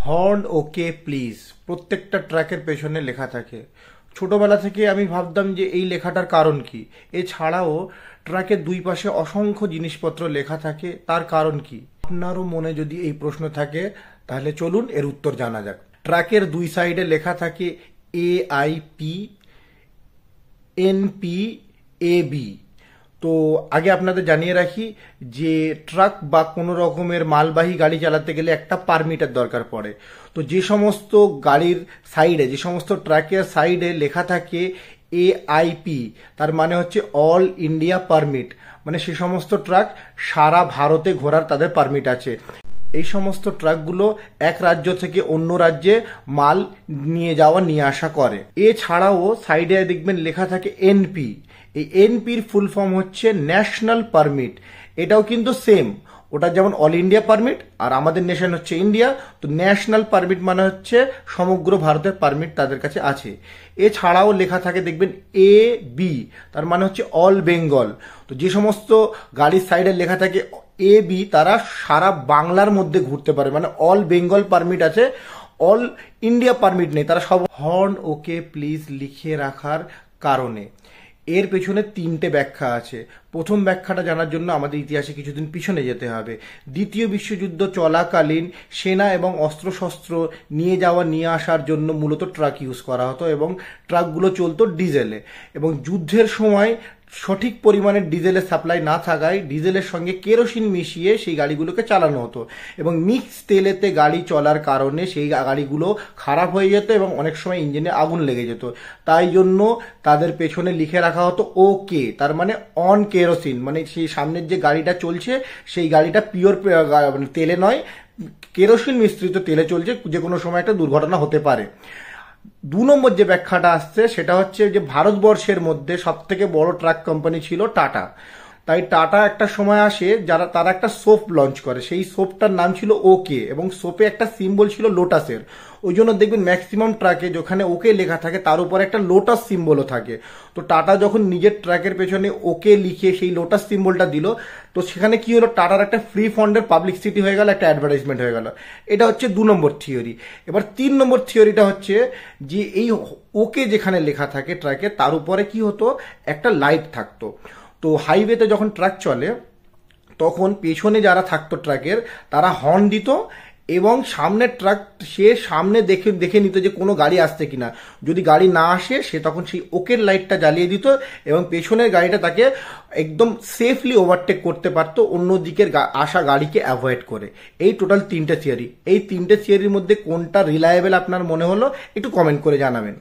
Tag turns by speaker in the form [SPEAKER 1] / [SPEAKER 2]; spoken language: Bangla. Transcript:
[SPEAKER 1] হর্ন ওকে প্লিজ প্রত্যেকটা ট্র্যাকের পেছনে লেখা থাকে। ছোটবেলা থেকে আমি ভাবতাম যে এই লেখাটার কারণ কি। এছাড়াও ট্র্যাকের দুই পাশে অসংখ্য জিনিসপত্র লেখা থাকে, তার কারণ কি? আপনারও মনে যদি এই প্রশ্ন থাকে তাহলে চলুন এর উত্তর জানা যাক। ট্র্যাকের দুই সাইডে লেখা থাকে AIP, NP, AB। তো আগে আপনাদের জানিয়ে রাখি যে ট্রাক বা কোনো রকমের মালবাহী গাড়ি চালাতে গেলে একটা পারমিটের দরকার পড়ে। তো যে সমস্ত গাড়ির সাইডে, যে সমস্ত ট্রাকের সাইডে লেখা থাকে AIP, তার মানে হচ্ছে অল ইন্ডিয়া পারমিট, মানে সে সমস্ত ট্রাক সারা ভারতে ঘোরার তাদের পারমিট আছে। এই সমস্ত ট্রাকগুলো এক রাজ্য থেকে অন্য রাজ্যে মাল নিয়ে যাওয়া নিয়ে আসা করে। এছাড়াও সাইডে দেখবেন লেখা থাকে NP। এই NPর ফুল ফর্ম হচ্ছে ন্যাশনাল পারমিট। এটাও কিন্তু সেম, ওটা যেমন অল ইন্ডিয়া পারমিট আর আমাদের নেশন হচ্ছে ইন্ডিয়া, তো ন্যাশনাল পারমিট মানে হচ্ছে সমগ্র ভারতের পারমিট তাদের কাছে আছে। এছাড়াও লেখা থাকে দেখবেন AB, তার মানে হচ্ছে অল বেঙ্গল। তো যে সমস্ত গাড়ির সাইডে লেখা থাকে AB, তারা সারা বাংলার মধ্যে ঘুরতে পারে, মানে অল বেঙ্গল পারমিট আছে, অল ইন্ডিয়া পারমিট নেই। তারা সব হর্ন ওকে প্লিজ লিখে রাখার কারণে এর পেছনে তিনটে ব্যাখ্যা আছে। প্রথম ব্যাখ্যাটা জানার জন্য আমাদের ইতিহাসে কিছুদিন পিছনে যেতে হবে। দ্বিতীয় বিশ্বযুদ্ধ চলাকালীন সেনা এবং অস্ত্রশস্ত্র নিয়ে যাওয়া নিয়ে আসার জন্য মূলত ট্রাক ইউজ করা হতো এবং ট্রাকগুলো চলতো ডিজেলে, এবং যুদ্ধের সময় সঠিক পরিমাণে ডিজেলের সাপ্লাই না থাকায় ডিজেলের সঙ্গে কেরোসিন মিশিয়ে সেই গাড়িগুলোকে চালানো হতো, এবং মিক্স তেলেতে গাড়ি চলার কারণে সেই গাড়িগুলো খারাপ হয়ে যেত এবং অনেক সময় ইঞ্জিনে আগুন লেগে যেত। তাই জন্য তাদের পেছনে লিখে রাখা হতো ওকে, তার মানে অন কেরোসিন, মানে সেই সামনের যে গাড়িটা চলছে সেই গাড়িটা পিওর তেলে নয়, কেরোসিন মিশ্রিত তেলে চলছে, যে কোনো সময় একটা দুর্ঘটনা হতে পারে। দু নম্বর যে ব্যাখ্যাটা আসছে সেটা হচ্ছে যে ভারতবর্ষের মধ্যে সব থেকে বড় ট্রাক কোম্পানি ছিল টাটা। তাই টাটা একটা সময় আসে তারা একটা সোপ লঞ্চ করে, সেই সোপটার নাম ছিল ওকে, এবং সোপে একটা সিম্বল ছিল লোটাসের। ওই জন্য দেখবেন ম্যাক্সিমাম ট্রাকে যেখানে ওকে লেখা থাকে তার উপরে একটা লোটাস সিম্বলও থাকে। তো টাটা যখন নিজের ট্রাকের পেছনে ওকে লিখে সেই লোটাস সিম্বলটা দিল, তো সেখানে কি হলো, টাটার একটা ফ্রি ফান্ডের পাবলিসিটি হয়ে গেল, একটা অ্যাডভার্টাইজমেন্ট হয়ে গেল। এটা হচ্ছে 2 নম্বর থিওরি। এবার 3 নম্বর থিওরিটা হচ্ছে যে এই ওকে যেখানে লেখা থাকে ট্রাকে, তার উপরে কি হতো, একটা লাইট থাকতো। তো হাইওয়েতে যখন ট্রাক চলে তখন পেছনে যারা থাকতো ট্রাকের, তারা হর্ন দিত এবং সামনের ট্রাক সে সামনে দেখে নিত যে কোনো গাড়ি আসছে কিনা। যদি গাড়ি না আসে সে তখন সেই ওকের লাইটটা জ্বালিয়ে দিত এবং পেছনের গাড়িটা তাকে একদম সেফলি ওভারটেক করতে পারতো অন্য দিকের আসা গাড়িকে অ্যাভয়েড করে। এই টোটাল 3টে থিওরি। এই 3টে থিওরির মধ্যে কোনটা রিলায়েবল আপনার মনে হলো একটু কমেন্ট করে জানাবেন।